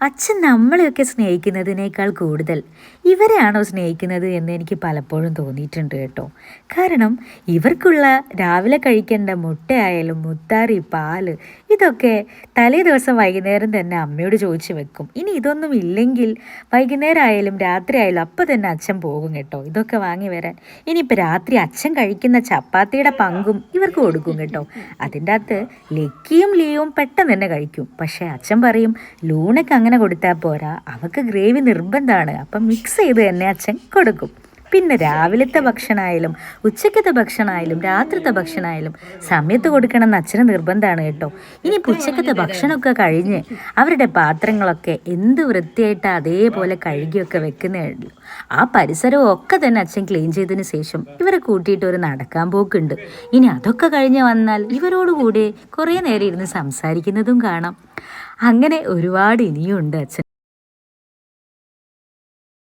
അച്ഛൻ നമ്മളെയൊക്കെ സ്നേഹിക്കുന്നതിനേക്കാൾ കൂടുതൽ ഇവരെയാണോ സ്നേഹിക്കുന്നത് എന്ന് എനിക്ക് പലപ്പോഴും തോന്നിയിട്ടുണ്ട് കേട്ടോ. കാരണം ഇവർക്കുള്ള രാവിലെ കഴിക്കേണ്ട മുട്ടയായാലും മുത്താറി, പാല് ഇതൊക്കെ തലേ ദിവസം വൈകുന്നേരം തന്നെ അമ്മയോട് ചോദിച്ചു വെക്കും. ഇനി ഇതൊന്നും ഇല്ലെങ്കിൽ വൈകുന്നേരം ആയാലും രാത്രി ആയാലും അപ്പം തന്നെ അച്ഛൻ പോകും കേട്ടോ ഇതൊക്കെ വാങ്ങി വരാൻ. ഇനിയിപ്പോൾ രാത്രി അച്ഛൻ കഴിക്കുന്ന ചപ്പാത്തിയുടെ പങ്കും ഇവർക്ക് കൊടുക്കും കേട്ടോ. അതിൻ്റെ അകത്ത് ലക്കിയും ലിയും പെട്ടെന്ന് തന്നെ കഴിക്കും. പക്ഷേ അച്ഛൻ പറയും ലൂണയ്ക്ക് അങ്ങനെ കൊടുത്താൽ പോരാ, അവൾക്ക് ഗ്രേവി നിർബന്ധമാണ്. അപ്പം മിക്സ് ചെയ്ത് തന്നെ അച്ഛൻ കൊടുക്കും. പിന്നെ രാവിലത്തെ ഭക്ഷണമായാലും ഉച്ചക്കത്തെ ഭക്ഷണമായാലും രാത്രിത്തെ ഭക്ഷണമായാലും സമയത്ത് കൊടുക്കണം എന്ന് അച്ഛന് നിർബന്ധമാണ് കേട്ടോ. ഇനി ഉച്ചക്കത്തെ ഭക്ഷണമൊക്കെ കഴിഞ്ഞ് അവരുടെ പാത്രങ്ങളൊക്കെ എന്ത് വൃത്തിയായിട്ട് അതേപോലെ കഴുകിയൊക്കെ വെക്കുന്നേ ഉള്ളൂ. ആ പരിസരവും ഒക്കെ തന്നെ അച്ഛൻ ക്ലീൻ ചെയ്തതിന് ശേഷം ഇവരെ കൂട്ടിയിട്ട് ഒരു നടക്കാൻ പോക്കുണ്ട്. ഇനി അതൊക്കെ കഴിഞ്ഞ് വന്നാൽ ഇവരോടുകൂടി കുറേ നേരം ഇരുന്ന് സംസാരിക്കുന്നതും കാണാം. അങ്ങനെ ഒരുപാട് ഇനിയും ഉണ്ട് അച്ഛൻ.